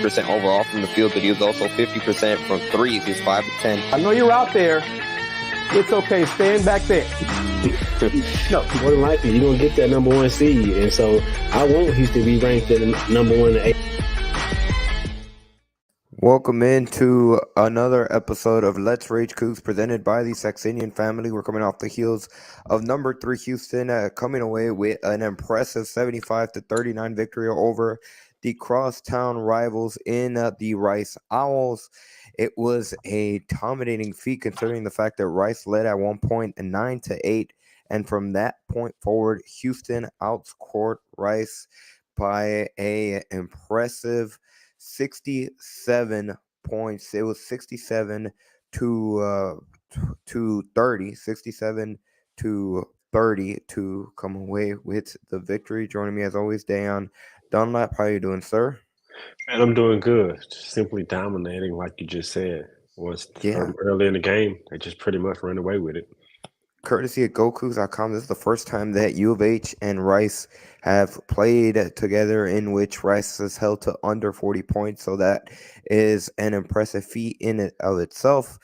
percent overall from the field, but he was also 50% from threes. He's 5 of 10. I know you're out there. It's okay. Stand back there. No, more than likely you're gonna get that number 1 seed, and so I want Houston to be ranked at number 1 and 8. Welcome into another episode of Let's Rage Coogs, presented by the Saxenian Family. We're coming off the heels of number 3 Houston, coming away with an impressive 75-39 victory over the crosstown rivals in the Rice Owls. It was a dominating feat considering the fact that Rice led at one point 9-8, and from that point forward, Houston outscored Rice by a impressive 67 points. It was 67 to 30, 67 to 30 to come away with the victory. Joining me as always, Dayon Dunlap. How you doing, sir? And I'm doing good. Simply dominating, like you just said. Early in the game, they just pretty much ran away with it. Courtesy of GoCoogs.com, this is the first time that U of H and Rice have played together in which Rice has held to under 40 points. So that is an impressive feat in and of itself.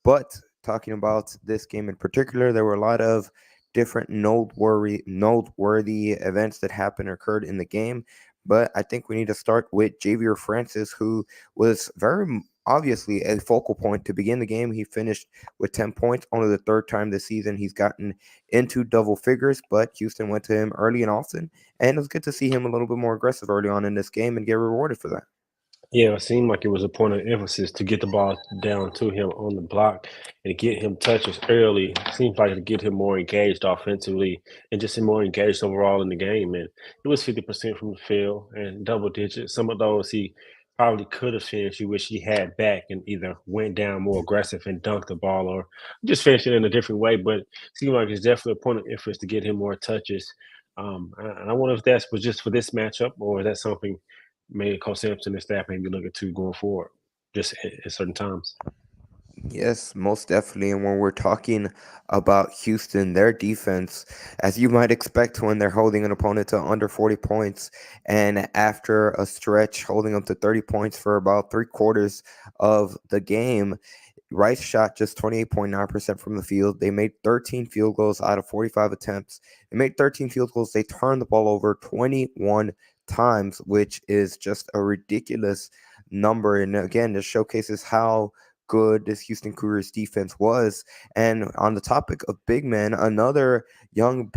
But talking about this game in particular, there were a lot of different noteworthy events that occurred in the game. But I think we need to start with Javier Francis, who was very obviously a focal point to begin the game. He finished with 10 points, only the third time this season he's gotten into double figures, but Houston went to him early and often, and it was good to see him a little bit more aggressive early on in this game and get rewarded for that. Yeah, it seemed like it was a point of emphasis to get the ball down to him on the block and get him touches early. It seems like to get him more engaged offensively and just more engaged overall in the game. And it was 50% from the field and double digits. Some of those he probably could have finished. You wish he had back and either went down more aggressive and dunked the ball or just finished it in a different way. But it seemed like it's definitely a point of emphasis to get him more touches. And I wonder if that was just for this matchup or is that something maybe Coach Sampson and staff may be looking to going forward just at certain times. Yes, most definitely. And when we're talking about Houston, their defense, as you might expect when they're holding an opponent to under 40 points, and after a stretch holding up to 30 points for about 3/4 of the game, Rice shot just 28.9% from the field. They made 13 field goals out of 45 attempts. They made 13 field goals. They turned the ball over 21 times, which is just a ridiculous number. And again, this showcases how good this Houston Cougars defense was. And on the topic of big men, another young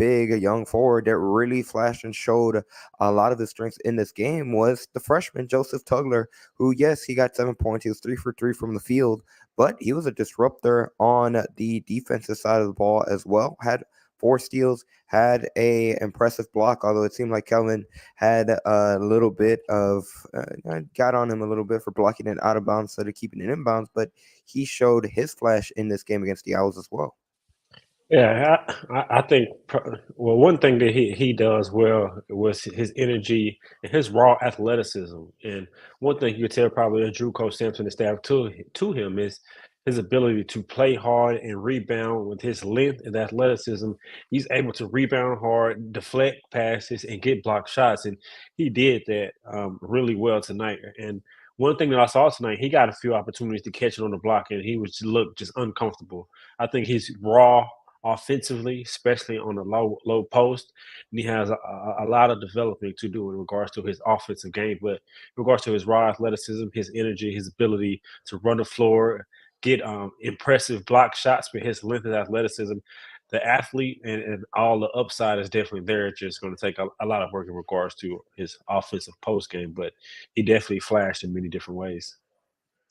forward that really flashed and showed a lot of his strengths in this game was the freshman Joseph Tugler, who, yes, he got 7 points. He was 3 for 3 from the field, but he was a disruptor on the defensive side of the ball as well. Had 4 steals, had a impressive block, although it seemed like Kelvin had a little bit of got on him a little bit for blocking it out of bounds instead of keeping it inbounds, but he showed his flash in this game against the Owls as well. Yeah, I think, well, one thing that he does well was his energy and his raw athleticism. And one thing you could tell probably that drew Coach Sampson and staff to him is his ability to play hard and rebound with his length and athleticism. He's able to rebound hard, deflect passes, and get blocked shots. And he did that really well tonight. And one thing that I saw tonight, he got a few opportunities to catch it on the block, and he was looked just uncomfortable. I think he's raw offensively, especially on the low post. And he has a lot of developing to do in regards to his offensive game. But in regards to his raw athleticism, his energy, his ability to run the floor, get impressive block shots with his length and athleticism, the athlete and all the upside is definitely there. It's just going to take a lot of work in regards to his offensive post game, but he definitely flashed in many different ways.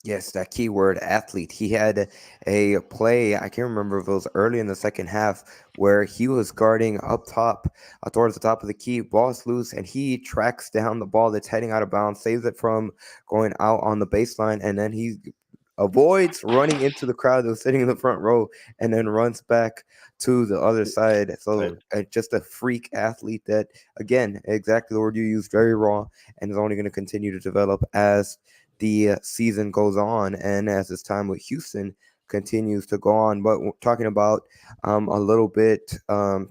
Yes, that keyword athlete. He had a play, I can't remember if it was early in the second half, where he was guarding up top towards the top of the key, ball's loose, and he tracks down the ball that's heading out of bounds, saves it from going out on the baseline, and then he avoids running into the crowd that was sitting in the front row, and then runs back to the other side. So Like, just a freak athlete that, again, exactly the word you used, very raw, and is only going to continue to develop as the season goes on and as his time with Houston continues to go on. But talking about a little bit,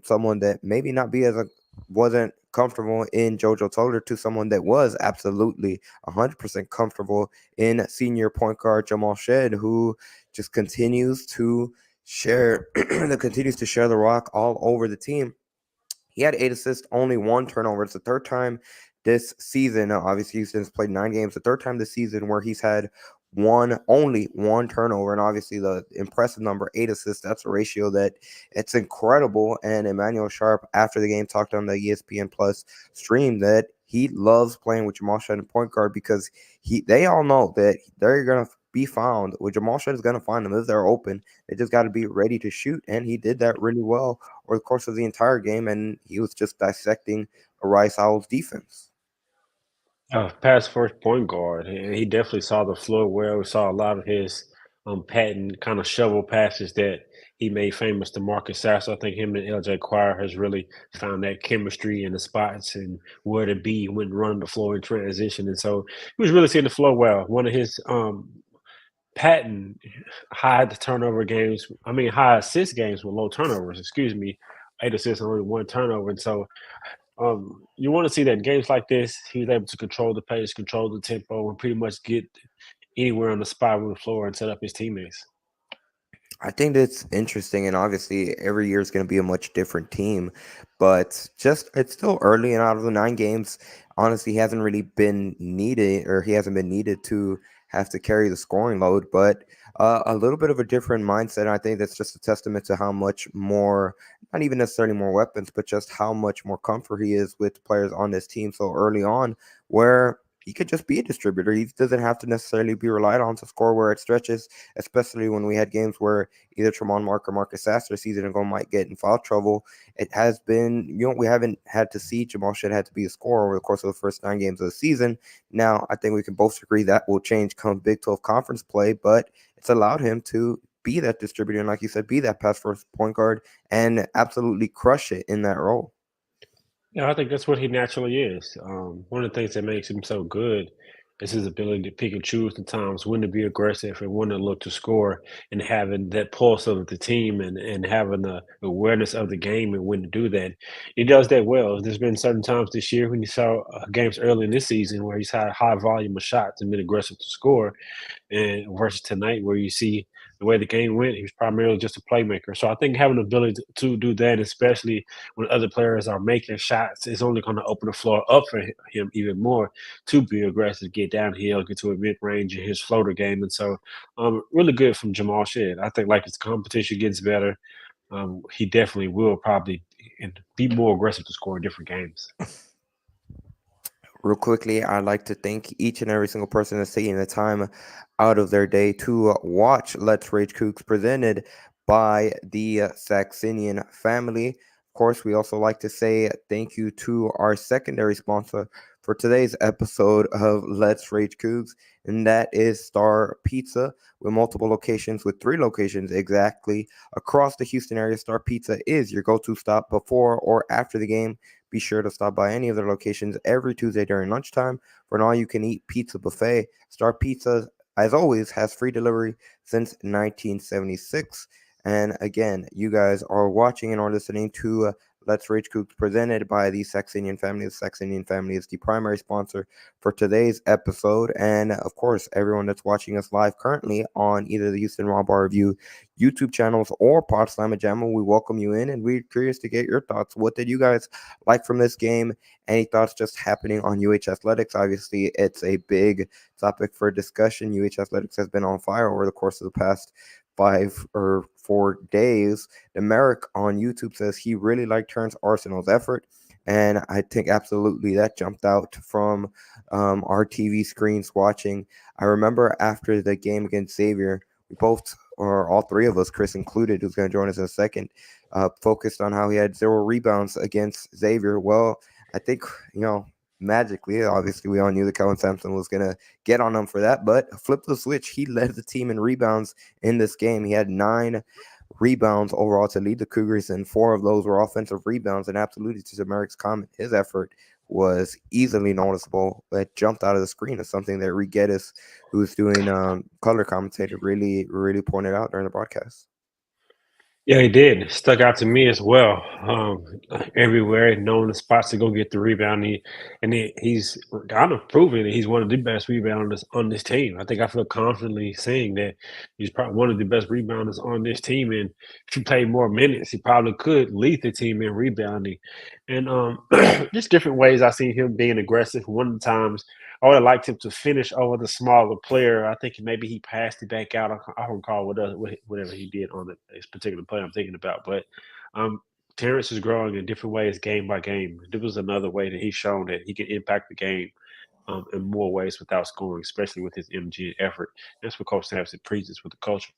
someone that maybe not be as a wasn't comfortable in JoJo Toller to someone that was absolutely 100% comfortable in senior point guard Jamal Shed, who just continues to share that continues to share the rock all over the team. He had 8 assists, only one turnover. It's the third time this season. Obviously, Houston's played 9 games. The third time this season where he's had only one turnover, and obviously the impressive number 8 assists. That's a ratio that it's incredible. And Emmanuel Sharp, after the game, talked on the ESPN Plus stream that he loves playing with Jamal Shead in point guard because they all know that they're gonna be found. Well, Jamal Shead is gonna find them if they're open. They just got to be ready to shoot, and he did that really well over the course of the entire game, and he was just dissecting Rice Owls defense. pass first point guard. He definitely saw the floor well. We saw a lot of his patent kind of shovel passes that he made famous to Marcus Sasser. I think him and LJ Choir has really found that chemistry in the spots and where to be when running the floor in transition. And so he was really seeing the floor well. One of his patent high turnover games, I mean high assist games with low turnovers, excuse me, 8 assists and only one turnover. And so you want to see that in games like this, he's able to control the pace, control the tempo, and pretty much get anywhere on the spot on the floor and set up his teammates. I think that's interesting, and obviously every year is going to be a much different team, but just it's still early, and out of the 9 games, honestly, he hasn't really been needed, or he hasn't been needed to have to carry the scoring load, but a little bit of a different mindset. And I think that's just a testament to how much more, not even necessarily more weapons, but just how much more comfort he is with players on this team so early on, where he could just be a distributor. He doesn't have to necessarily be relied on to score where it stretches, especially when we had games where either Tremont Mark or Marcus Sasser season ago might get in foul trouble. It has been, we haven't had to see Jamal Shead had to be a scorer over the course of the first 9 games of the season. Now, I think we can both agree that will change come Big 12 conference play, but it's allowed him to be that distributor and, like you said, be that pass first point guard and absolutely crush it in that role. Yeah, I think that's what he naturally is. One of the things that makes him so good is his ability to pick and choose the times when to be aggressive and when to look to score, and having that pulse of the team and having the awareness of the game and when to do that. He does that well. There's been certain times this year when you saw games early in this season where he's had a high volume of shots and been aggressive to score, and versus tonight where you see the way the game went, he was primarily just a playmaker. So I think having the ability to do that, especially when other players are making shots, is only going to open the floor up for him even more to be aggressive, get downhill, get to a mid range in his floater game. And so, really good from Jamal Shead. I think like as the competition gets better, he definitely will probably and be more aggressive to score in different games. Real quickly, I'd like to thank each and every single person that's taking the time out of their day to watch Let's Rage Coogs presented by the Saxenian Family. Of course, we also like to say thank you to our secondary sponsor for today's episode of Let's Rage Coogs, and that is Star Pizza, with multiple locations, with 3 locations exactly across the Houston area. Star Pizza is your go-to stop before or after the game. Be sure to stop by any of their locations every Tuesday during lunchtime for an all-you-can-eat pizza buffet. Star Pizza, as always, has free delivery since 1976. And again, you guys are watching and are listening to Let's Rage Cooks presented by the Saxenian Family. The Saxenian Family is the primary sponsor for today's episode. And of course, everyone that's watching us live currently on either the Houston Raw Bar Review YouTube channels or Pod Slam Jamma, we welcome you in, and we're curious to get your thoughts. What did you guys like from this game? Any thoughts just happening on UH Athletics? Obviously, it's a big topic for discussion. UH Athletics has been on fire over the course of the past 5 or 4 days. Demerick on YouTube says he really liked Turns Arsenal's effort, and I think absolutely that jumped out from our TV screens watching. I remember after the game against Xavier, we both, or all 3 of us, Kris included, who's going to join us in a second, focused on how he had 0 rebounds against Xavier. Well, I think, magically. Obviously, we all knew that Kelvin Sampson was going to get on him for that, but flip the switch. He led the team in rebounds in this game. He had 9 rebounds overall to lead the Cougars, and 4 of those were offensive rebounds. And absolutely, to Merrick's comment, his effort was easily noticeable. That jumped out of the screen is something that Reed Geddes, who's doing color commentator, really pointed out during the broadcast. Yeah, he did. Stuck out to me as well. Everywhere, knowing the spots to go get the rebound. He's kind of proven that he's one of the best rebounders on this team. I think I feel confidently saying that he's probably one of the best rebounders on this team. And if he played more minutes, he probably could lead the team in rebounding. And just different ways I see him being aggressive. One of the times I would have liked him to finish over the smaller player. I think maybe he passed it back out. I don't recall whatever he did on this particular play I'm thinking about. But um, Terrence is growing in different ways, game by game. This was another way that he's shown that he can impact the game in more ways without scoring, especially with his energy and effort. That's what Coach Sampson preaches with the culture.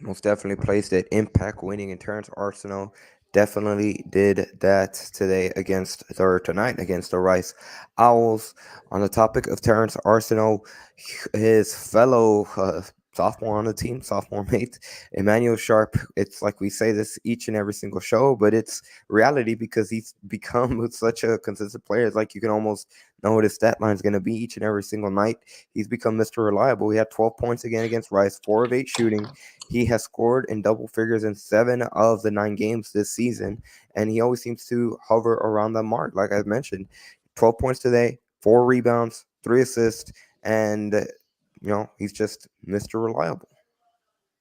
Most definitely placed it. Impact winning, and Terrence Arsenal definitely did that tonight against the Rice Owls. On the topic of Terrence Arsenal, his fellow sophomore on the team, sophomore mate, Emmanuel Sharp. It's like we say this each and every single show, but it's reality because he's become such a consistent player. It's like you can almost know what his stat line is going to be each and every single night. He's become Mr. Reliable. He had 12 points again against Rice, 4 of 8 shooting. He has scored in double figures in 7 of the 9 games this season, and he always seems to hover around that mark. Like I mentioned, 12 points today, 4 rebounds, 3 assists, and he's just Mr. Reliable.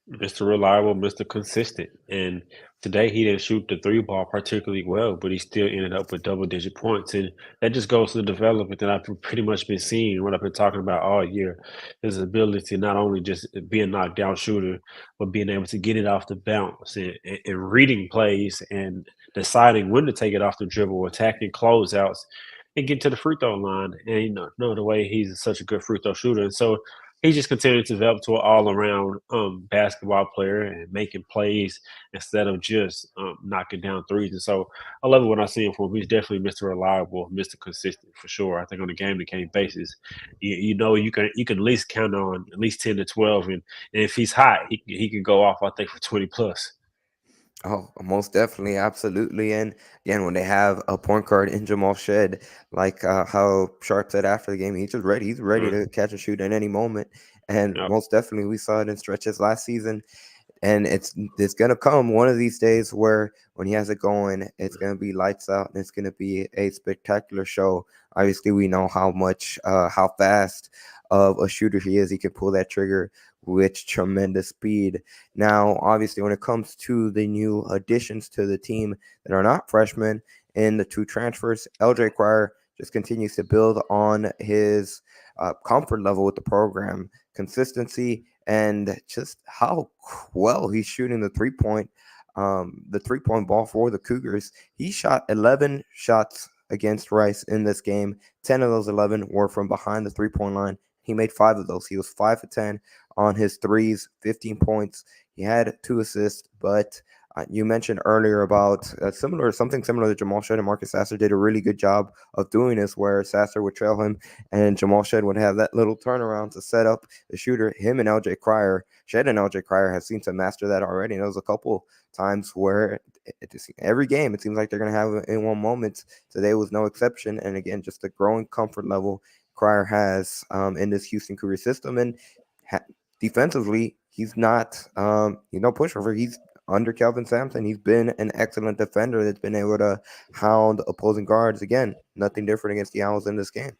Mr. Reliable, Mr. Consistent. And today he didn't shoot the three ball particularly well, but he still ended up with double digit points. And that just goes to the development that I've pretty much been seeing, what I've been talking about all year. His ability to not only just be a knockdown shooter, but being able to get it off the bounce and reading plays and deciding when to take it off the dribble, attacking closeouts, and get to the free throw line. And know the way he's such a good free throw shooter. And so he just continued to develop to an all-around basketball player and making plays instead of just knocking down threes. And so I love it when I see him from him. He's definitely Mr. Reliable, Mr. Consistent for sure. I think on a game-to-game basis, you can at least count on at least 10 to 12, and if he's hot, he can go off. I think for 20 plus. Oh, most definitely, absolutely. And again, when they have a point guard in Jamal Shed, like how Sharp said after the game, he's just ready. He's ready Mm, to catch and shoot at any moment. And yep. most definitely, we saw it in stretches last season. And it's gonna come one of these days where when he has it going, it's gonna be lights out and it's gonna be a spectacular show. Obviously, we know how fast of a shooter he is. He can pull that trigger with tremendous speed. Now, obviously, when it comes to the new additions to the team that are not freshmen and the 2 transfers, LJ Cryer just continues to build on his comfort level with the program, consistency, and just how well he's shooting the 3-point ball for the Cougars. He shot 11 shots against Rice in this game. 10 of those 11 were from behind the 3-point line. He made 5 of those. He was 5 for 10 on his threes, 15 points. He had 2 assists, but you mentioned earlier about something similar to Jamal Shed, and Marcus Sasser did a really good job of doing this, where Sasser would trail him and Jamal Shed would have that little turnaround to set up the shooter. Him and LJ Cryer, Shed and LJ Cryer have seemed to master that already. And there was a couple times where every game it seems like they're going to have it in one moment. Today was no exception. And again, just the growing comfort level Cryer has in this Houston Cougars system. And ha- defensively, he's no pushover. He's under Kelvin Sampson. He's been an excellent defender that's been able to hound opposing guards. Again, nothing different against the Owls in this game.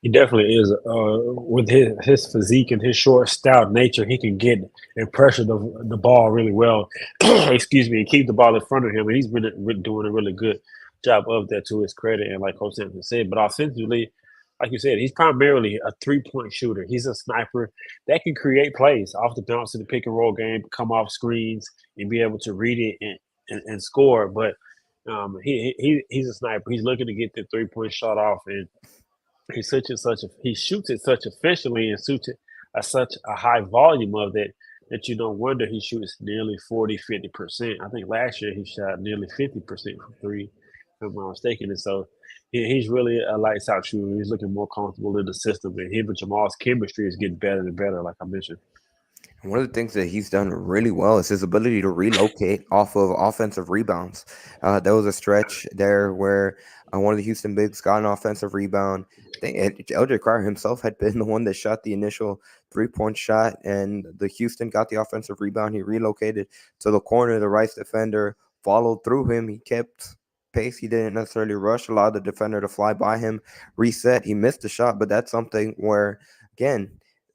He definitely is. With his physique and his short, stout nature, he can get and pressure the ball really well. Excuse me, and keep the ball in front of him. And he's been doing a really good job of that to his credit. And like Coach Sampson said, but offensively, like you said, he's primarily a 3-point shooter. He's a sniper that can create plays off the bounce in the pick and roll game, come off screens, and be able to read it and score. But he's a sniper. He's looking to get the 3-point shot off, and he shoots it such efficiently and shoots it at such a high volume of it that you don't wonder he shoots nearly 40, 50%. I think last year he shot nearly 50% from three. I'm not mistaken. And so he's really a lights out shooter. He's looking more comfortable in the system, and him and Jamal's chemistry is getting better and better, like I mentioned. And one of the things that he's done really well is his ability to relocate off of offensive rebounds. There was a stretch there where one of the Houston bigs got an offensive rebound. I think LJ Cryer himself had been the one that shot the initial 3-point shot, and the Houston got the offensive rebound. He relocated to the corner. The Rice defender followed through him. He kept pace. He didn't necessarily rush, allowed the defender to fly by him, reset. He missed the shot, but that's something where, again,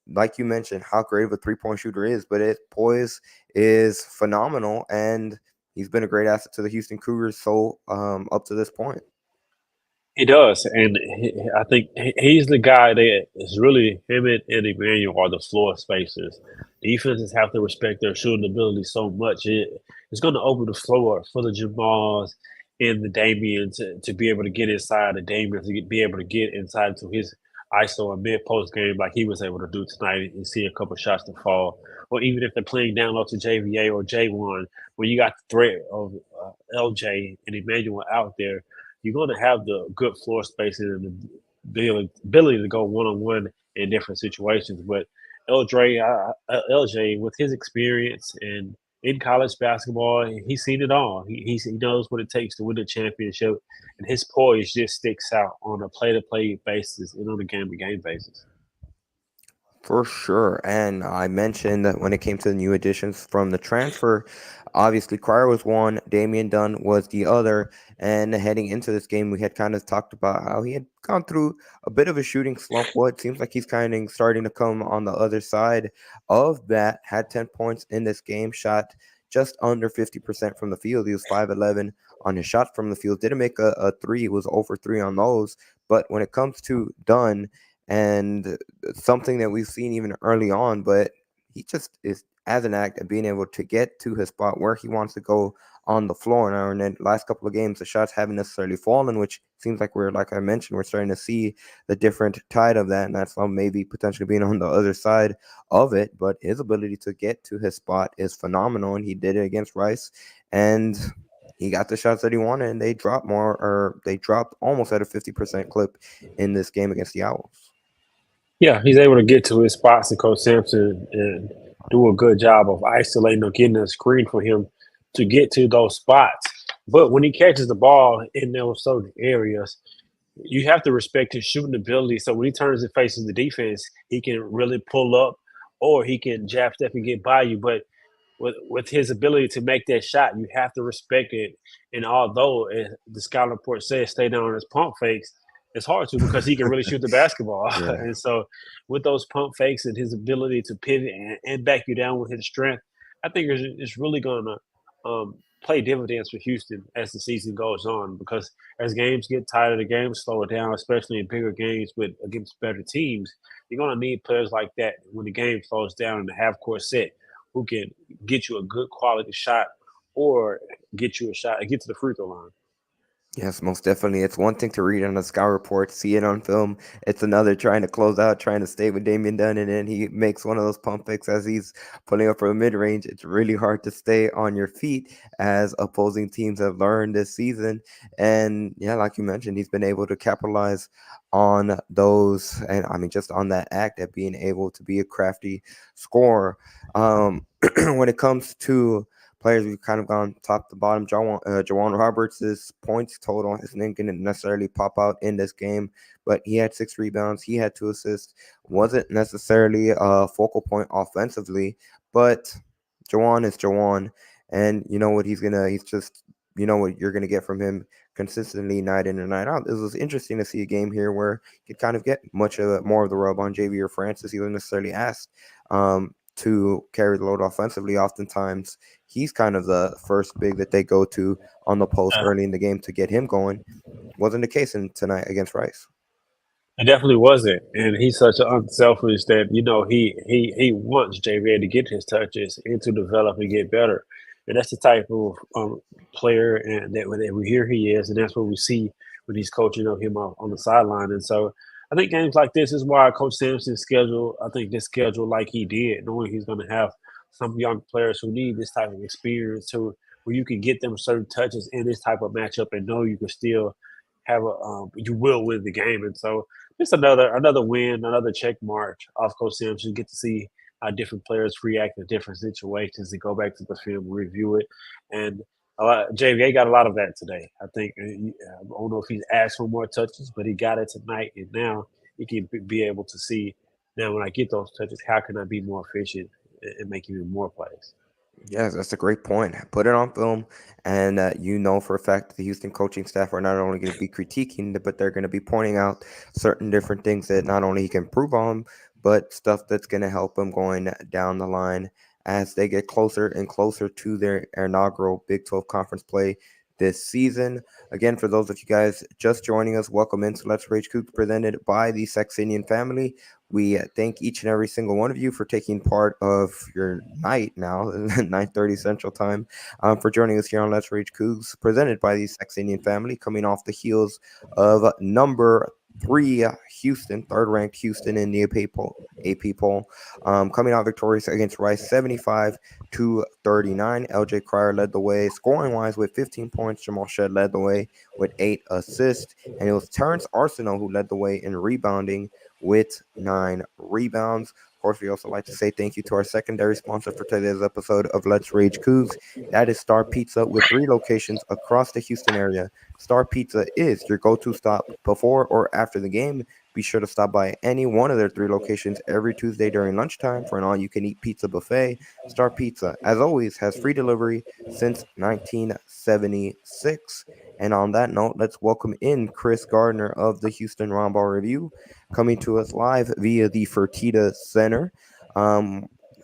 like you mentioned, how great of a 3-point shooter is, but his poise is phenomenal, and he's been a great asset to the Houston Cougars so up to this point. He does, and I think he's the guy that is really him and Emmanuel are the floor spacers. Defenses have to respect their shooting ability so much. It's going to open the floor for the Jamals and the Damian to be able to get inside, the Damian to be able to get inside to his ISO and mid post game like he was able to do tonight and see a couple shots to fall. Or even if they're playing down low to JVA or J1, when you got the threat of LJ and Emmanuel out there, you're going to have the good floor spacing and the ability to go one on one in different situations. But LJ, with his experience and in college basketball, he's seen it all. He knows what it takes to win a championship, and his poise just sticks out on a play to play basis and on a game to game basis. For sure. And I mentioned that when it came to the new additions from the transfer, obviously Cryer was one, Damian Dunn was the other. And heading into this game, we had kind of talked about how he had gone through a bit of a shooting slump. Well, it seems like he's kind of starting to come on the other side of that. Had 10 points in this game, shot just under 50% from the field. He was 5'11 on his shot from the field. Didn't make a three, he was over three on those. But when it comes to Dunn, and something that we've seen even early on, but he just is as an act of being able to get to his spot where he wants to go on the floor. Now, in the last couple of games, the shots haven't necessarily fallen, which seems like we're, like I mentioned, we're starting to see the different tide of that, and that's maybe potentially being on the other side of it. But his ability to get to his spot is phenomenal, and he did it against Rice, and he got the shots that he wanted, and they dropped more, or they dropped almost at a 50% clip in this game against the Owls. Yeah, he's able to get to his spots, and Coach Sampson and do a good job of isolating or getting a screen for him to get to those spots. But when he catches the ball in those certain areas, you have to respect his shooting ability. So when he turns and faces the defense, he can really pull up, or he can jab step and get by you. But with his ability to make that shot, you have to respect it. And although the scouting report says stay down on his pump fakes, it's hard to because he can really shoot the basketball. Yeah. And so with those pump fakes and his ability to pivot and back you down with his strength, I think it's really going to play dividends for Houston as the season goes on, because as games get tighter, the games slow it down, especially in bigger games with against better teams. You're going to need players like that when the game slows down in the half court set, who can get you a good quality shot or get you a shot and get to the free throw line. Yes, most definitely. It's one thing to read on a scout report, see it on film. It's another trying to close out, trying to stay with Damian Dunn, and then he makes one of those pump fakes as he's pulling up for a mid range. It's really hard to stay on your feet, as opposing teams have learned this season. And yeah, like you mentioned, he's been able to capitalize on those, and I mean, just on that act of being able to be a crafty scorer. When it comes to players, we've kind of gone top to bottom. Jawan Roberts' points total, his name didn't necessarily pop out in this game, but he had 6 rebounds. He had 2 assists. Wasn't necessarily a focal point offensively, but Jawan is Jawan. And you know what he's just, you know what you're going to get from him consistently night in and night out. It was interesting to see a game here where you could kind of get more of the rub on JV or Francis. He wasn't necessarily asked to carry the load offensively. Oftentimes, he's kind of the first big that they go to on the post early in the game to get him going. Wasn't the case tonight against Rice. It definitely wasn't, and he's such an unselfish that he wants JV to get his touches and to develop and get better, and that's the type of player and that we hear he is, and that's what we see when he's coaching of him on the sideline. And so I think games like this is why Coach Sampson schedule. I think this schedule like he did, knowing he's going to have some young players who need this type of experience to where you can get them certain touches in this type of matchup and know you can still have you will win the game. And so just another win, another check mark off Coach Sims. You get to see how different players react in different situations and go back to the film, review it, and JVA got a lot of that today. I think I don't know if he's asked for more touches, but he got it tonight, and now he can be able to see. Now, when I get those touches, how can I be more efficient and make even more plays? Yes, that's a great point. Put it on film, and you know for a fact that the Houston coaching staff are not only going to be critiquing, but they're going to be pointing out certain different things that not only he can improve on, but stuff that's going to help him going down the line as they get closer and closer to their inaugural Big 12 conference play this season. Again, for those of you guys just joining us, welcome into Let's Rage Coogs presented by the Saxenian Family. We thank each and every single one of you for taking part of your night now, 9:30 Central Time, for joining us here on Let's Rage Coogs, presented by the Saxenian Family, coming off the heels of number 3 Houston, third-ranked Houston in the AP poll, coming out victorious against Rice, 75-39. LJ Cryer led the way, scoring-wise with 15 points. Jamal Shedd led the way with 8 assists, and it was Terrence Arsenault who led the way in rebounding with 9 rebounds. Of course, we also like to say thank you to our secondary sponsor for today's episode of Let's Rage Coogs. That is Star Pizza with 3 locations across the Houston area. Star Pizza is your go-to stop before or after the game. Be sure to stop by any one of their 3 locations every Tuesday during lunchtime for an all-you-can-eat pizza buffet. Star Pizza, as always, has free delivery since 1976. And on that note, let's welcome in Kris Gardner of the Houston Roundball Review, coming to us live via the Fertitta Center. A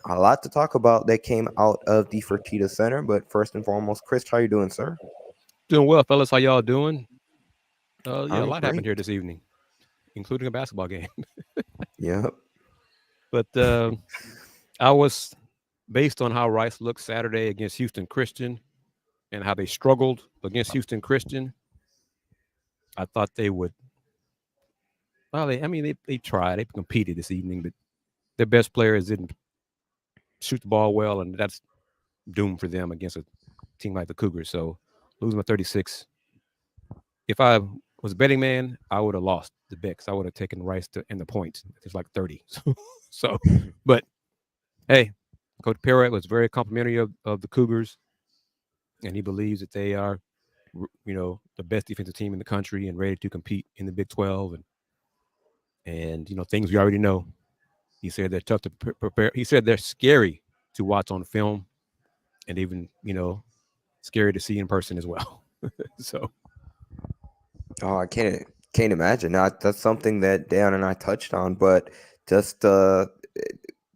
lot to talk about that came out of the Fertitta Center, but first and foremost, Kris, how you doing, sir? Doing well, fellas. How y'all doing? Yeah, a I'm lot happened great. here this evening, including a basketball game. Yep. But I was, based on how Rice looked Saturday against Houston Christian and how they struggled against Houston Christian, I thought they would. Well, they tried. They competed this evening, but their best players didn't shoot the ball well, and that's doomed for them against a team like the Cougars. So losing by 36. If I was a betting man, I would have lost the bet because I would have taken Rice in the points. It's like 30. So, but hey, Coach Perrott was very complimentary of the Cougars, and he believes that they are, the best defensive team in the country and ready to compete in the Big 12. And things we already know. He said they're tough to prepare. He said they're scary to watch on film, and even scary to see in person as well. So, Oh, I can't imagine. That's something that Dan and I touched on, but just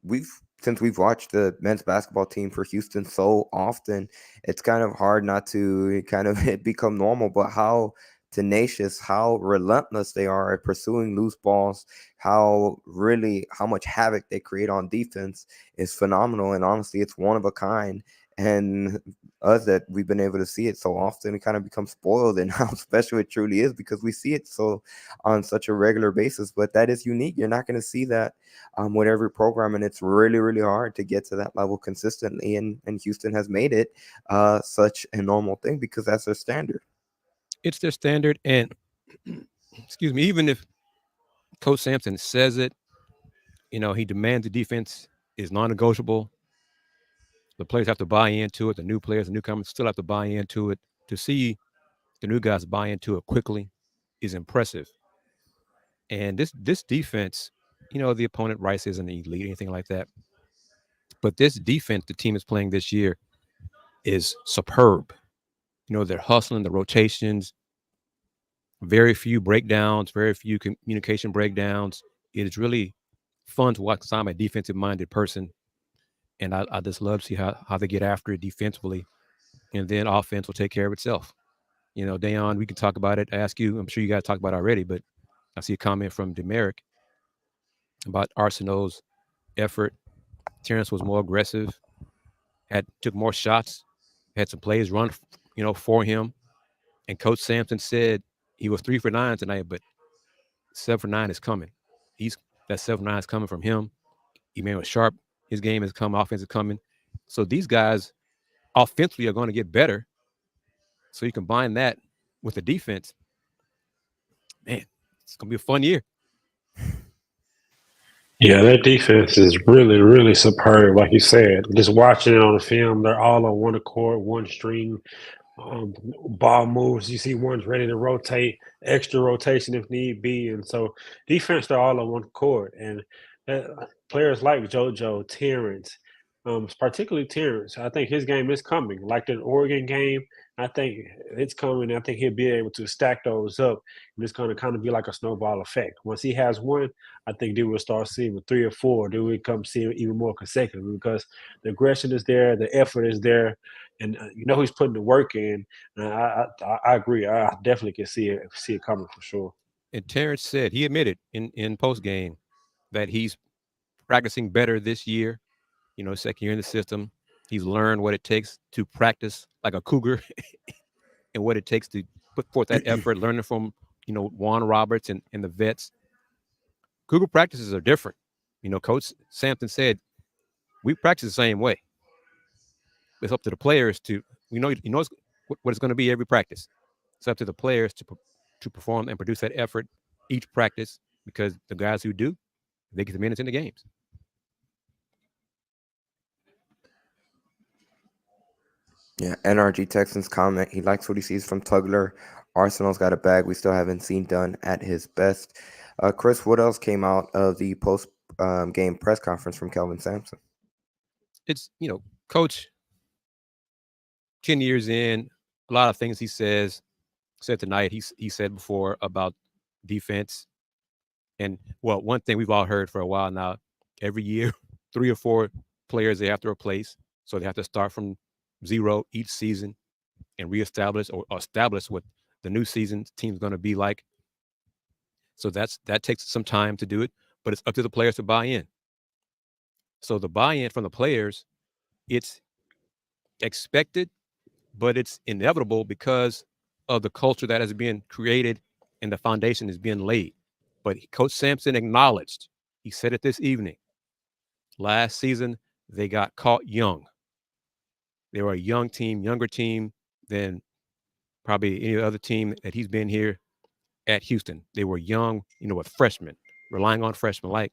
we've since we've watched the men's basketball team for Houston so often, it's kind of hard not to kind of it become normal. But how tenacious, how relentless they are at pursuing loose balls, how much havoc they create on defense is phenomenal. And honestly, it's one of a kind. And us that we've been able to see it so often, we kind of become spoiled in how special it truly is because we see it so on such a regular basis. But that is unique. You're not going to see that with every program, and it's really, really hard to get to that level consistently. And Houston has made it such a normal thing because that's their standard. it's their standard. And excuse me, even if Coach Sampson says it, he demands the defense is non-negotiable. The players have to buy into it. The new players, the newcomers still have to buy into it. To see the new guys buy into it quickly is impressive. And this defense, the opponent Rice isn't elite or anything like that. But this defense the team is playing this year is superb. They're hustling the rotations, very few breakdowns, very few communication breakdowns. It is really fun to watch. I'm a defensive minded person, and I just love to see how they get after it defensively, and then offense will take care of itself. Dayon, we can talk about it. I ask you, I'm sure you guys talked about it already, but I see a comment from Demerick about Arsenault's effort. Terrence was more aggressive, took more shots, had some plays run, for him. And Coach Sampson said he was 3 for 9 tonight, but 7 for 9 is coming. That 7 for 9 is coming from him. Emmanuel Sharp, his game is coming, offense is coming. So these guys offensively are going to get better. So you combine that with the defense, man, it's going to be a fun year. Yeah, their defense is really, really superb. Like you said, just watching it on the film, they're all on one accord, one string. um, Ball moves. You see one's ready to rotate, extra rotation if need be, and so defense they're all on one court. And players like JoJo, Terrence, particularly Terrence, I think his game is coming. Like the Oregon game, I think it's coming. I think he'll be able to stack those up, and it's going to kind of be like a snowball effect. Once he has one, I think then we'll start seeing three or four. Then we come see even more consecutive because the aggression is there, the effort is there, and he's putting the work in. And I agree. I definitely can see it coming for sure. And Terrence said he admitted in post game that he's practicing better this year. Second year in the system, he's learned what it takes to practice like a Cougar and what it takes to put forth that effort. Learning from Juan Roberts and the vets. Cougar practices are different. Coach Sampson said we practice the same way. It's up to the players to what it's going to be every practice. It's up to the players to perform and produce that effort each practice because the guys who do, they get the minutes in the games. Yeah, NRG Texans comment. He likes what he sees from Tugler. Arsenal's got a bag we still haven't seen done at his best. Kris, what else came out of the post game press conference from Kelvin Sampson? It's, Coach, 10 years in, a lot of things he said tonight, he said before about defense. And, well, one thing we've all heard for a while now, every year, 3 or 4 players they have to replace. So they have to start from zero each season and reestablish or establish what the new season team's going to be like. So that takes some time to do it, but it's up to the players to buy in. So the buy-in from the players, it's expected, but it's inevitable because of the culture that has been created and the foundation is being laid. But Coach Sampson acknowledged, he said it this evening, last season they got caught young. They were a young team, younger team than probably any other team that he's been here at Houston. They were young, with freshmen, relying on freshmen like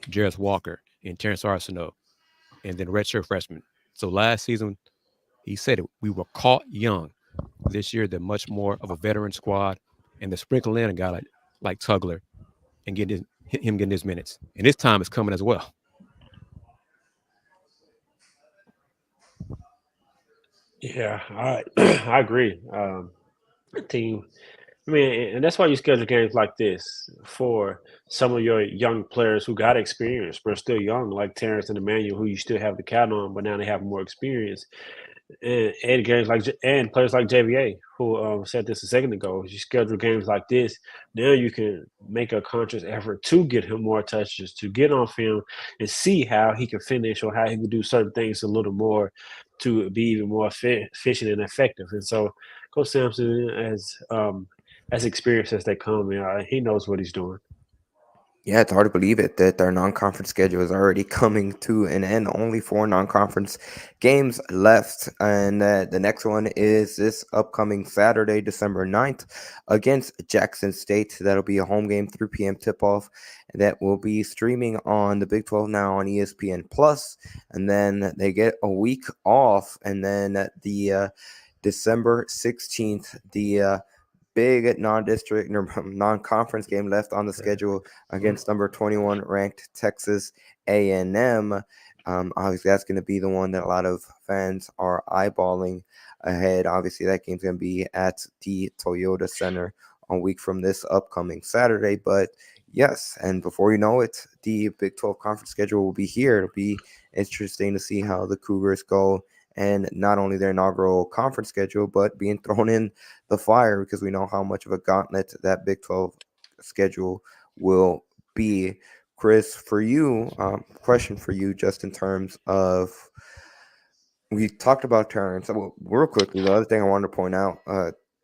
Jarris Walker and Terrence Arsenault, and then redshirt freshmen. So last season, he said it, we were caught young. This year, they're much more of a veteran squad, and they're sprinkling in a guy like Tugler and getting his minutes. And his time is coming as well. Yeah, I I agree. Team. I mean, and that's why you schedule games like this for some of your young players who got experience but are still young, like Terrence and Emmanuel, who you still have to count on, but now they have more experience. And games like and players like JVA, who said this a second ago. You schedule games like this, now you can make a conscious effort to get him more touches, to get on film and see how he can finish or how he can do certain things a little more to be even more efficient and effective. And so, Coach Sampson, as experienced as they come, he knows what he's doing. Yeah, it's hard to believe it that their non-conference schedule is already coming to an end. Only 4 non-conference games left, and the next one is this upcoming Saturday, December 9th, against Jackson State. That'll be a home game, 3 p.m. tip-off. That will be streaming on the Big 12 Now on ESPN Plus, and then they get a week off, and then the December 16th, the big non-district non-conference game left on the schedule against number 21 ranked Texas A&M. Obviously, that's going to be the one that a lot of fans are eyeballing ahead. Obviously, that game's going to be at the Toyota Center a week from this upcoming Saturday. But yes, and before you know it, the Big 12 conference schedule will be here. It'll be interesting to see how the Cougars go, and not only their inaugural conference schedule, but being thrown in the fire because we know how much of a gauntlet that Big 12 schedule will be. Kris, for you, question for you, just in terms of, we talked about Terrence. Real quickly, the other thing I wanted to point out,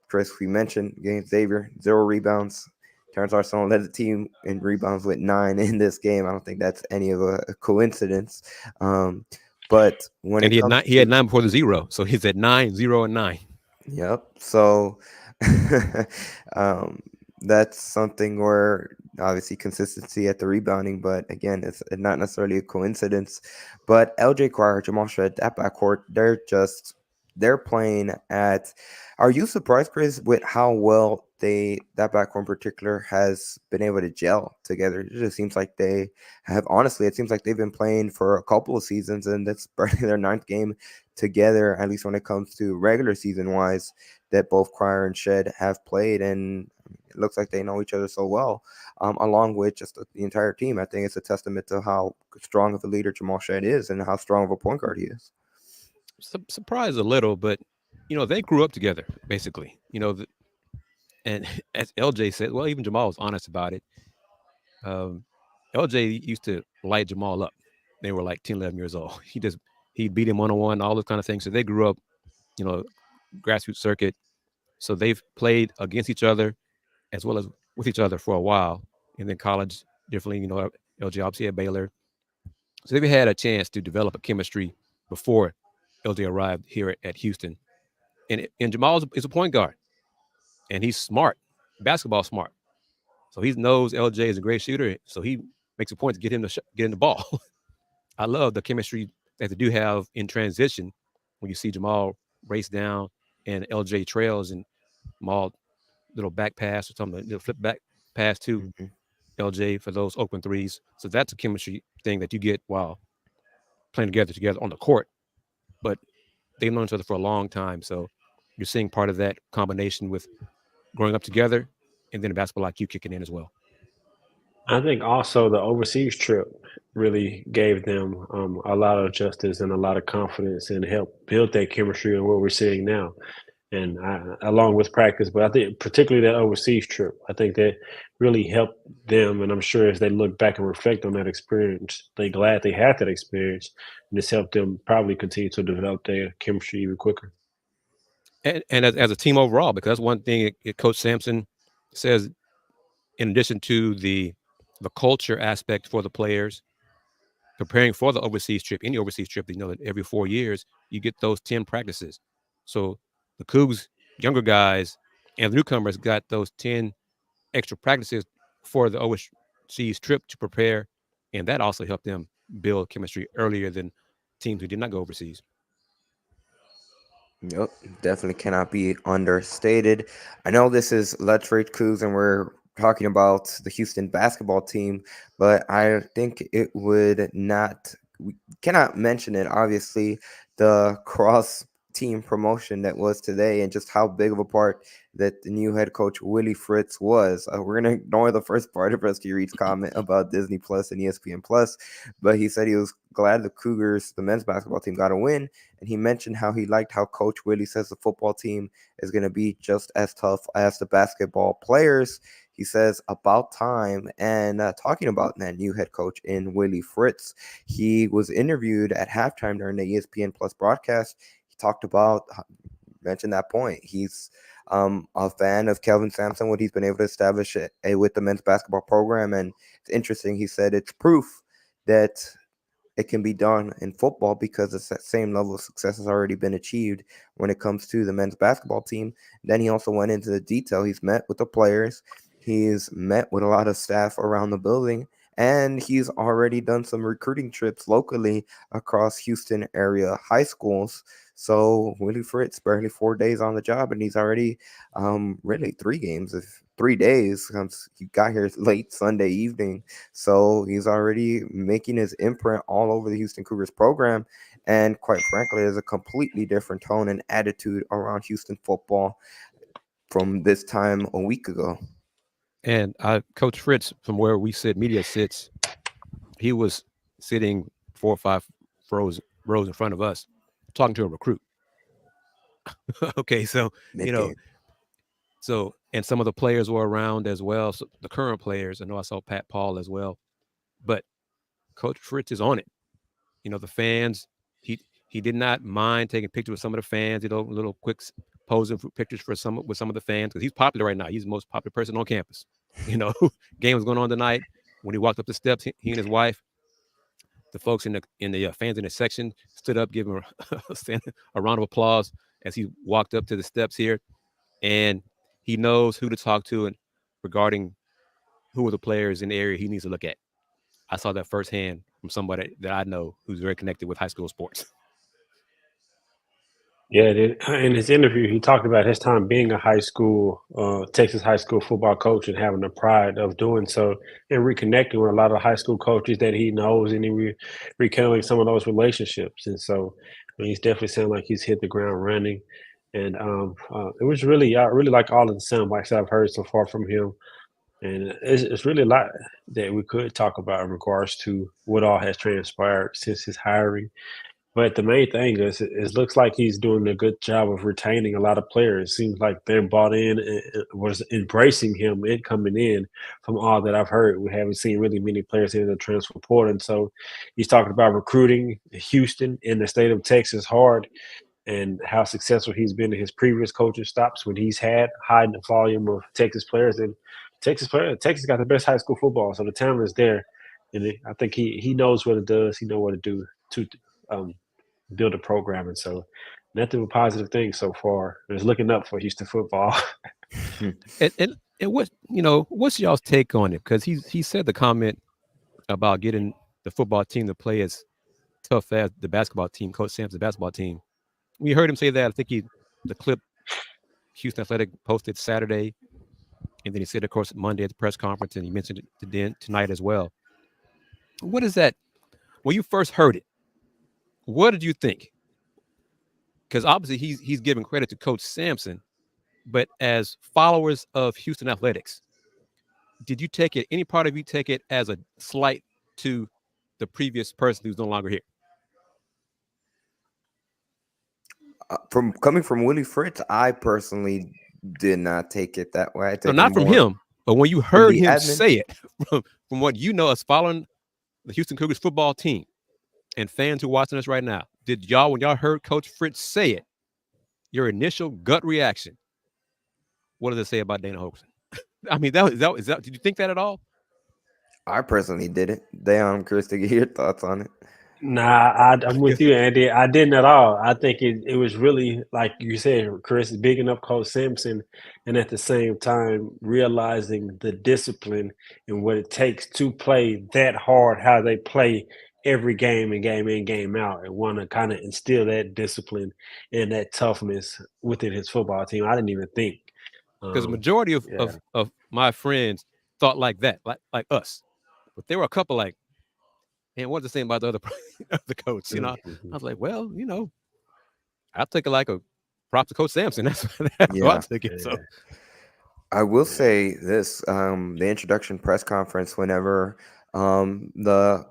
Kris, we mentioned against Xavier, 0 rebounds. Terrence Arsenault led the team in rebounds with 9 in this game. I don't think that's any of a coincidence. But when And it comes he had to 9 before the 0. So he's at 9, 0, and 9. Yep. So um, that's something where obviously consistency at the rebounding, but again, it's not necessarily a coincidence. But LJ Cryer, Jamal Shred, that backcourt, they're playing at. Are you surprised, Chris, with how well that backcourt in particular has been able to gel together? It just seems like they have honestly, it seems like they've been playing for a couple of seasons, and that's barely their ninth game together, at least when it comes to regular season wise, that both Cryer and Shed have played, and it looks like they know each other so well, along with just the entire team. I think it's a testament to how strong of a leader Jamal Shed is and how strong of a point guard he is. Surprised a little, but they grew up together basically. And as LJ said, well, even Jamal was honest about it. Um, LJ used to light Jamal up. They were like 10, 11 years old. He beat him 1-on-1, all those kind of things. So they grew up, you know, grassroots circuit. So they've played against each other as well as with each other for a while. And then college differently, LJ obviously at Baylor. So they've had a chance to develop a chemistry before LJ arrived here at Houston. And Jamal is a point guard, and he's smart, basketball smart. So he knows LJ is a great shooter, so he makes a point to get him to get in the ball. I love the chemistry that they do have in transition when you see Jamal race down and LJ trails and Jamal little back pass or something, little flip back pass to Mhm. LJ for those open threes. So that's a chemistry thing that you get while playing together on the court. But they've known each other for a long time, so you're seeing part of that combination with growing up together and then a basketball IQ kicking in as well. I think also the overseas trip really gave them a lot of justice and a lot of confidence and helped build that chemistry and what we're seeing now. And along with practice, but I think particularly that overseas trip, I think that really helped them. And I'm sure as they look back and reflect on that experience, they glad they had that experience, and it's helped them probably continue to develop their chemistry even quicker. And as a team overall, because that's one thing Coach Sampson says, in addition to the culture aspect for the players, preparing for the overseas trip, any overseas trip, that every 4 years you get those 10 practices. So the Cougs, younger guys, and the newcomers got those 10 extra practices for the overseas trip to prepare, and that also helped them build chemistry earlier than teams who did not go overseas. Yep, definitely cannot be understated. I know this is Let's Rage Coogs and we're talking about the Houston basketball team, but I think it would not, we cannot mention it, obviously, the cross team promotion that was today and just how big of a part that the new head coach Willie Fritz was. We're going to ignore the first part of Rusty Reed's comment about Disney Plus and ESPN Plus, but he said he was glad the Cougars, the men's basketball team, got a win, and he mentioned how he liked how Coach Willie says the football team is going to be just as tough as the basketball players. He says about time. And talking about that new head coach in Willie Fritz, he was interviewed at halftime during the ESPN Plus broadcast. He talked about, mentioned that point. He's a fan of Kelvin Sampson, what he's been able to establish with the men's basketball program. And it's interesting. He said it's proof that it can be done in football because the same level of success has already been achieved when it comes to the men's basketball team. Then he also went into the detail. He's met with the players, he's met with a lot of staff around the building, and he's already done some recruiting trips locally across Houston area high schools. So Willie Fritz, barely 4 days on the job, and he's already really 3 games of 3 days. He got here late Sunday evening, so he's already making his imprint all over the Houston Cougars program. And quite frankly, there's a completely different tone and attitude around Houston football from this time a week ago. And Coach Fritz, from where we sit, media sits, he was sitting 4 or 5 rows in front of us, talking to a recruit. Okay, so Mid game. And some of the players were around as well. So the current players, I know I saw Pat Paul as well, but Coach Fritz is on it. The fans, he did not mind taking pictures with some of the fans. Little quick posing for pictures for some of the fans because he's popular right now. He's the most popular person on campus. Game was going on tonight. When he walked up the steps, he and his wife, the folks in the fans in the section stood up, giving a round of applause as he walked up to the steps here, and he knows who to talk to and regarding who are the players in the area he needs to look at. I saw that firsthand from somebody that I know who's very connected with high school sports. Yeah, in his interview, he talked about his time being a Texas high school football coach and having the pride of doing so and reconnecting with a lot of high school coaches that he knows and rekindling some of those relationships. And so he's definitely sounding like he's hit the ground running. And it was really, I really like all of the sound bites that I've heard so far from him. And it's really a lot that we could talk about in regards to what all has transpired since his hiring. But the main thing is, it looks like he's doing a good job of retaining a lot of players. It seems like they're bought in and was embracing him and coming in. From all that I've heard, we haven't seen really many players in the transfer portal. And so he's talking about recruiting Houston in the state of Texas hard and how successful he's been in his previous coaching stops when he's had high volume of Texas players. And Texas got the best high school football, so the talent is there. And I think he knows what it does. He knows what to do to build a program, and so nothing but positive things so far. It's looking up for Houston football. And what's y'all's take on it? Because he said the comment about getting the football team to play as tough as the basketball team, Coach Sampson's basketball team. We heard him say that. I think the clip Houston Athletic posted Saturday, and then he said, of course, Monday at the press conference, and he mentioned it tonight as well. What is that? When you first heard it, what did you think? Because obviously he's giving credit to Coach Sampson, but as followers of Houston Athletics, did you take it? Any part of you take it as a slight to the previous person who's no longer here? From coming from Willie Fritz, I personally did not take it that way. No, not from him, but when you heard him say it, from what you know, as following the Houston Cougars football team and fans who are watching us right now, when y'all heard Coach Fritz say it, your initial gut reaction, what does it say about Dana Holgorsen? I mean, did you think that at all? I personally didn't. I'm curious to get your thoughts on it. Nah, I'm with you, Andy. I didn't at all. I think it was really, like you said, Kris, bigging up Coach Sampson, and at the same time realizing the discipline and what it takes to play that hard, how they play every game and game in, game out, and want to kind of instill that discipline and that toughness within his football team. I didn't even think. Because the majority of my friends thought like that, like us. But there were a couple like, and what's the same about the other the coach? I was like, well, I'll take it like a prop to Coach Sampson. That's what I took it. So I will say this: the introduction press conference, whenever the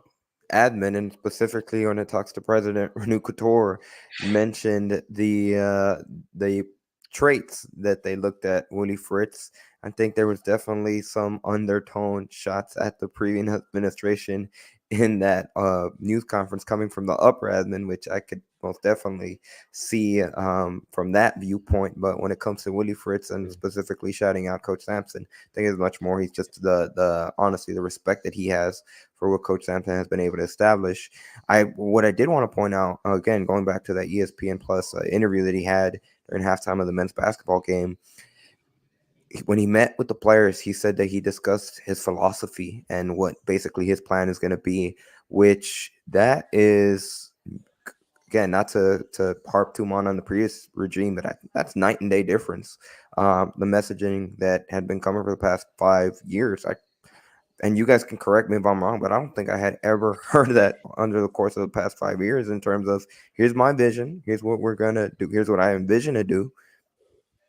admin, and specifically when it talks to President Renu Couture, mentioned the traits that they looked at Willie Fritz, I think there was definitely some undertone shots at the previous administration in that news conference coming from the upper admin, which I could most definitely see from that viewpoint. But when it comes to Willie Fritz and specifically shouting out Coach Sampson, I think it's much more he's just the honestly the respect that he has for what Coach Sampson has been able to establish. What I did want to point out, again, going back to that ESPN Plus interview that he had during halftime of the men's basketball game, when he met with the players, he said that he discussed his philosophy and what basically his plan is going to be, which that is, again, not to harp too much on the previous regime, but that's night and day difference. The messaging that had been coming for the past 5 years, and you guys can correct me if I'm wrong, but I don't think I had ever heard that under the course of the past 5 years in terms of, here's my vision, here's what we're going to do, here's what I envision to do.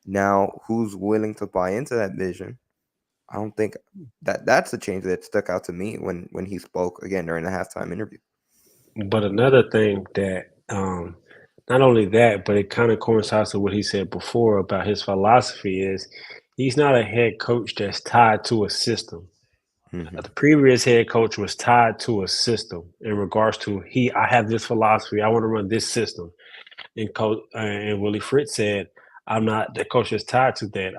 Now, who's willing to buy into that vision? I don't think that's the change that stuck out to me when he spoke again during the halftime interview. But another thing that not only that, but it kind of coincides with what he said before about his philosophy is he's not a head coach that's tied to a system. Mm-hmm. The previous head coach was tied to a system in regards to I have this philosophy. I want to run this system. And Willie Fritz said, I'm not the coach that's tied to that.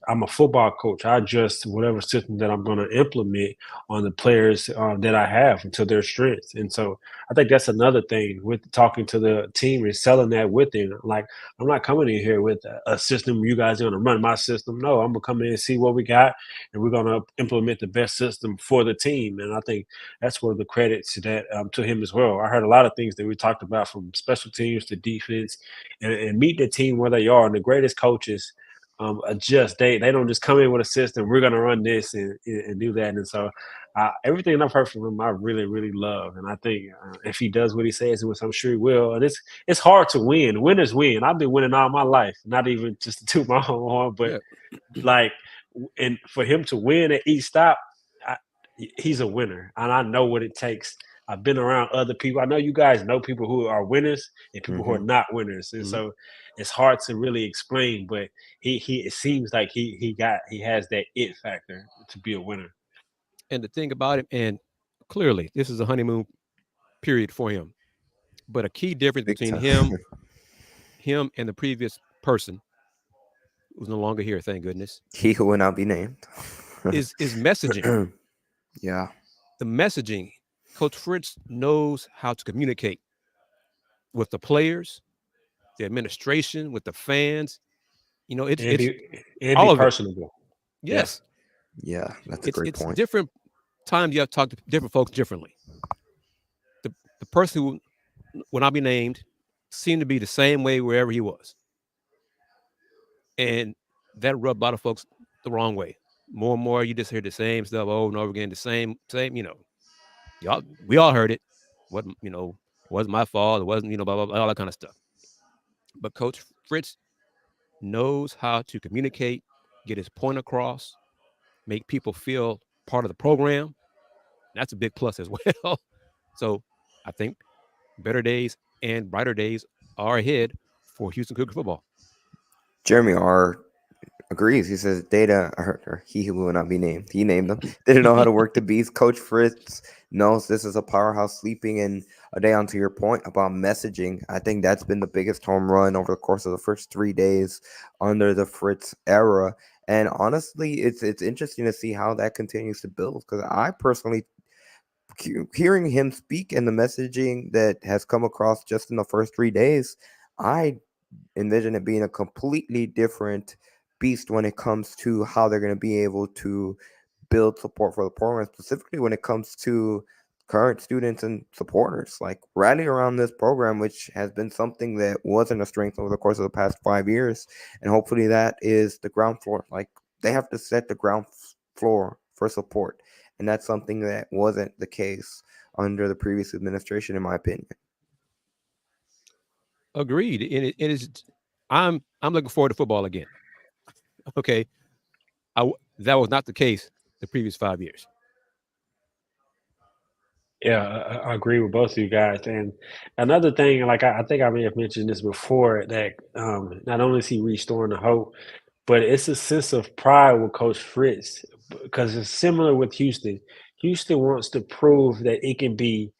I'm a football coach. I adjust whatever system that I'm going to implement on the players that I have and to their strengths. And so I think that's another thing with talking to the team and selling that with them. Like, I'm not coming in here with a system. You guys are going to run my system. No, I'm going to come in and see what we got, and we're going to implement the best system for the team. And I think that's where the credit to that to him as well. I heard a lot of things that we talked about, from special teams to defense, and meet the team where they are. And the greatest coaches adjust. They don't just come in with a system. We're gonna run this and do that. And so everything I've heard from him, I really really love. And I think if he does what he says, which I'm sure he will, and it's hard to win. Winners win. I've been winning all my life. Not even just to toot my own horn, but Yeah. like, and for him to win at each stop, I, he's a winner, and I know what it takes. I've been around other people. I know you guys know people who are winners and people who are Hmm. not winners, and Mhm. so it's hard to really explain. But he it seems like he has that it factor to be a winner. And the thing about him, and clearly this is a honeymoon period for him. But a key difference Big between time. him and the previous person who's no longer here, thank goodness, He who will not be named. is messaging. Yeah. The messaging. Coach Fritz knows how to communicate with the players, the administration, with the fans. You know, and it's be all of it. personable. Yeah, Yes, Yeah, that's a great it's point. different times you have to talk to different folks differently. The person who will not be named seemed to be the same way wherever he was, and that rubbed a lot of folks the wrong way. More and more, you just hear the same stuff over and over again. The same. Y'all, we all heard it. What wasn't my fault. It wasn't blah blah blah, all that kind of stuff. But Coach Fritz knows how to communicate, get his point across, make people feel part of the program. That's a big plus as well. So I think better days and brighter days are ahead for Houston Cougar football. Jeremy R agrees. He says data, or he who will not be named. He named them. Didn't know how to work the beats. Coach Fritz knows this is a powerhouse. Sleeping in a day, onto your point about messaging, I think that's been the biggest home run over the course of the first 3 days under the Fritz era. And honestly, it's interesting to see how that continues to build, because I personally, hearing him speak and the messaging that has come across just in the first 3 days, I envision it being a completely different beast when it comes to how they're going to be able to build support for the program, specifically when it comes to current students and supporters. Like, rally around this program, which has been something that wasn't a strength over the course of the past 5 years. And hopefully that is the ground floor. Like, they have to set the ground floor for support. And that's something that wasn't the case under the previous administration, in my opinion. Agreed. And it is. I'm looking forward to football again. Okay, that was not the case the previous 5 years. yeah, I agree with both of you guys. And another thing, like I think I may have mentioned this before, that not only is he restoring the hope, but it's a sense of pride with Coach Fritz, because it's similar with Houston. Houston wants to prove that it can be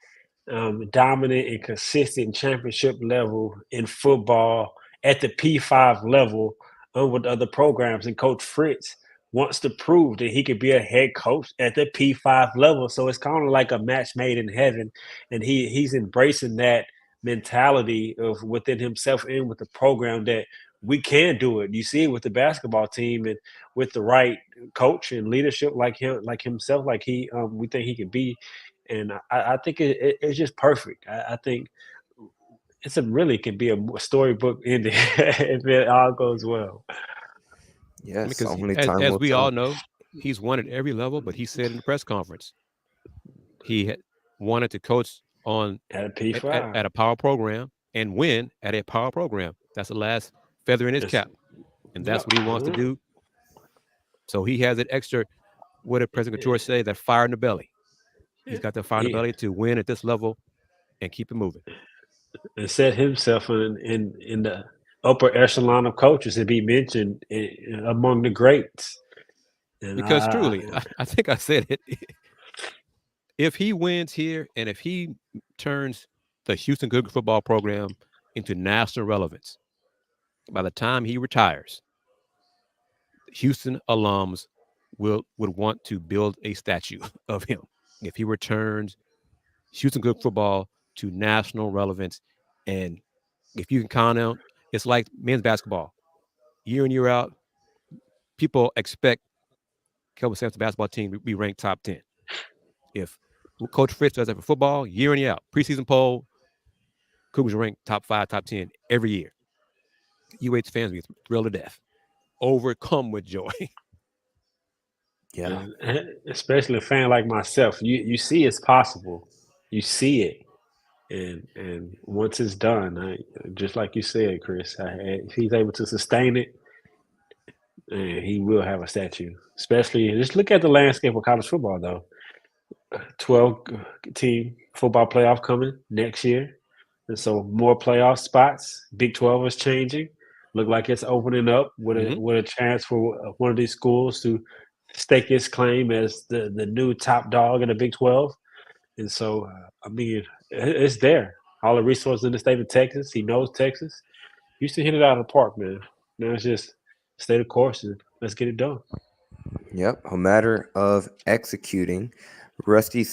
dominant and consistent championship level in football at the P5 level with other programs. And Coach Fritz wants to prove that he could be a head coach at the P5 level. So it's kind of like a match made in heaven. And he's embracing that mentality of within himself and with the program, that we can do it. You see it with the basketball team, and with the right coach and leadership like him, like himself, like we think he can be. And I think it's just perfect. I think it's a really can be a storybook ending if it all goes well. Yes, Because only time as will we all tell. know, he's won at every level. But he said in the press conference he wanted to coach on At a P5. at a power program and win at a power program. That's the last feather in his It's, cap, and yeah. that's what he wants to do. So he has that extra. What did President Couture say? That fire in the belly. He's got that fire in the He, belly to win at this level and keep it moving. and set himself in the upper echelon of coaches to be mentioned among the greats. And Because truly, I think I said it. If he wins here and if he turns the Houston Cougar football program into national relevance, By the time he retires, Houston alums would want to build a statue of him if he returns Houston good football to national relevance. And if you can count out, it's like men's basketball. Year in, year out, people expect Kelvin Sampson basketball team to be ranked top 10. If Coach Fritz does that for football, year in, year out, preseason poll, Cougars are ranked top 5, top 10 every year. UH fans be thrilled to death, overcome with joy. Yeah. And especially a fan like myself, you see it's possible. You see it. And once it's done, just like you said, Kris, if he's able to sustain it, he will have a statue. Especially, just look at the landscape of college football, though. 12 team football playoff coming next year. And so more playoff spots. Big 12 is changing. Look like it's opening up with a chance for one of these schools to stake its claim as the new top dog in the Big 12. And so, I mean, it's there. All the resources in the state of Texas. He knows Texas. Used to hit it out of the park, man. Now it's just stay the course and let's get it done. Yep, a matter of executing. Rusty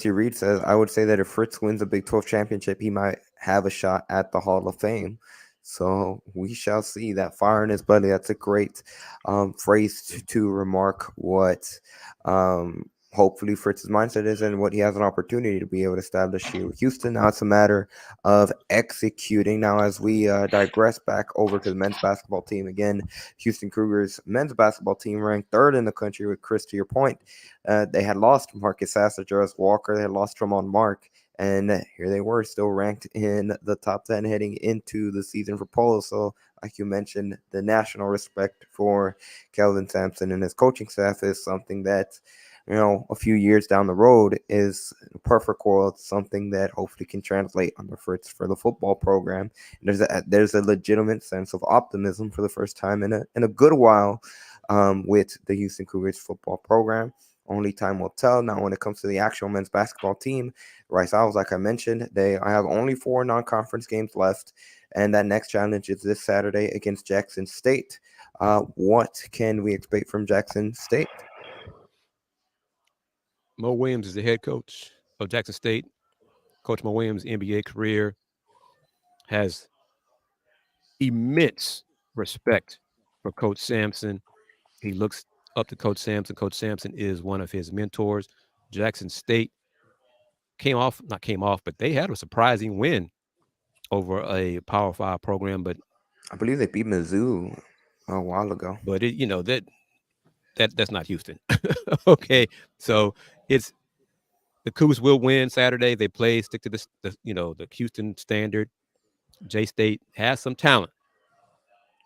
Reed says, I would say that if Fritz wins a Big 12 championship, he might have a shot at the Hall of Fame. So we shall see. That fire in his belly. That's a great phrase to remark what hopefully Fritz's mindset is and what he has an opportunity to be able to establish here with Houston. Now it's a matter of executing. Now, as we digress back over to the men's basketball team again, Houston Cougars men's basketball team ranked third in the country with Kris, to your point. They had lost Marcus Sasser, Jarvis Walker. They had lost Tremont Mark. And here they were, still ranked in the top 10 heading into the season for Polo. So, like you mentioned, the national respect for Kelvin Sampson and his coaching staff is something that, a few years down the road is a perfect world, something that hopefully can translate under Fritz for the football program. And there's a legitimate sense of optimism for the first time in a good while with the Houston Cougars football program. Only time will tell. Now, when it comes to the actual men's basketball team, Rice Owls, like I mentioned, I have only 4 non-conference games left, and that next challenge is this Saturday against Jackson State. What can we expect from Jackson State? Mo Williams is the head coach of Jackson State. Coach Mo Williams' NBA career has immense respect for Coach Sampson. He looks up to Coach Sampson. Coach Sampson is one of his mentors. Jackson State not came off, but they had a surprising win over a Power 5 program. But I believe they beat Mizzou a while ago. But that's not Houston. Okay, so it's the Cougars will win Saturday. They stick to the Houston standard. J State has some talent,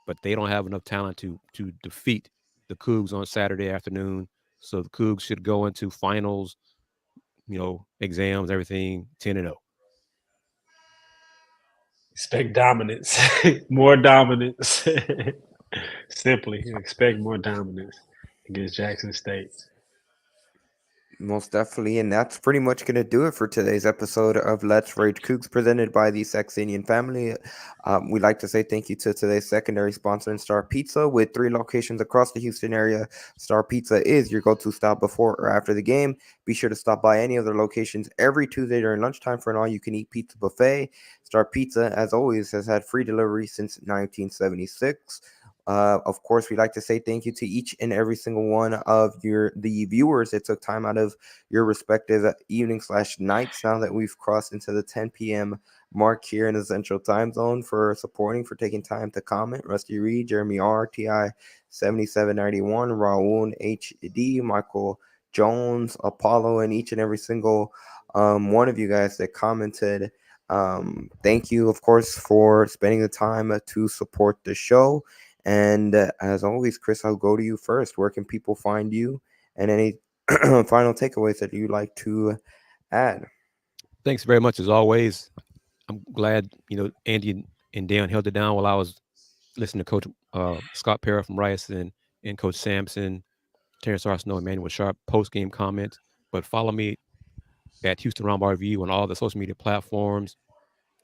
but they don't have enough talent to defeat the Cougs on Saturday afternoon. So the Cougs should go into finals, exams, everything 10-0. Expect dominance, more dominance. Simply expect more dominance against Jackson State. Most definitely, and that's pretty much going to do it for today's episode of Let's Rage Coogs, presented by the Saxenian Family. We'd like to say thank you to today's secondary sponsor, Star Pizza, with 3 locations across the Houston area. Star Pizza is your go-to stop before or after the game. Be sure to stop by any of their locations every Tuesday during lunchtime for an all-you-can-eat pizza buffet. Star Pizza, as always, has had free delivery since 1976. Of course, we'd like to say thank you to each and every single one of the viewers that took time out of your respective evening/nights now that we've crossed into the 10 p.m. mark here in the Central Time Zone, for supporting, for taking time to comment. Rusty Reed, Jeremy R, TI 7791, Raul HD, Michael Jones, Apollo, and each and every single one of you guys that commented. Thank you, of course, for spending the time to support the show. And as always, Kris, I'll go to you first. Where can people find you, and any final takeaways that you'd like to add? Thanks very much, as always. I'm glad Andy and Dan held it down while I was listening to Coach Scott Parra from Rice and Coach Sampson, Terrence Arsenault, Emmanuel Sharp post-game comments. But follow me at Houston Roundbar Review on all the social media platforms,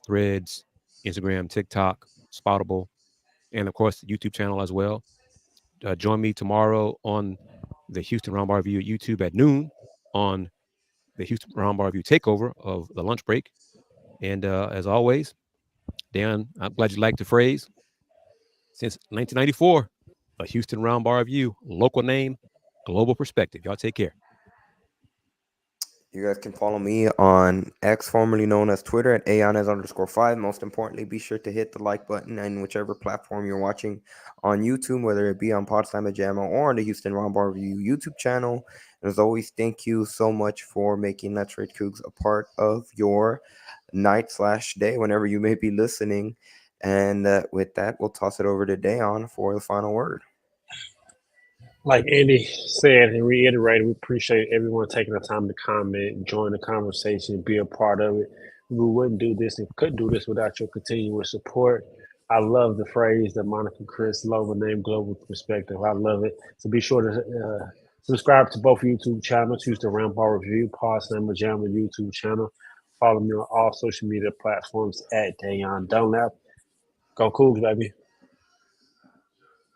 Threads, Instagram, TikTok, Spoutable. and of course the YouTube channel as well. Join me tomorrow on the Houston Round Bar Review YouTube at noon on the Houston Round Bar Review takeover of the lunch break. And as always, Dan, I'm glad you liked the phrase. Since 1994, a Houston Round Bar Review, local name, global perspective. Y'all take care. You guys can follow me on X, formerly known as Twitter, at @Yanez_5. Most importantly, be sure to hit the like button and whichever platform you're watching on YouTube, whether it be on Potsdam Jamma or on the Houston Round Bar Review YouTube channel. And as always, thank you so much for making Let's Rage Coogs a part of your night/day whenever you may be listening. And with that, we'll toss it over to Dayon for the final word. Like Andy said and reiterated, we appreciate everyone taking the time to comment, join the conversation, be a part of it. We wouldn't do this and couldn't do this without your continuous support. I love the phrase that Monica Kris, logo name, global perspective. I love it. So be sure to subscribe to both YouTube channels, Houston Round Bar Review, Potsdam Jamma YouTube channel. Follow me on all social media platforms at Dayon Dunlap. Go Cougs, baby.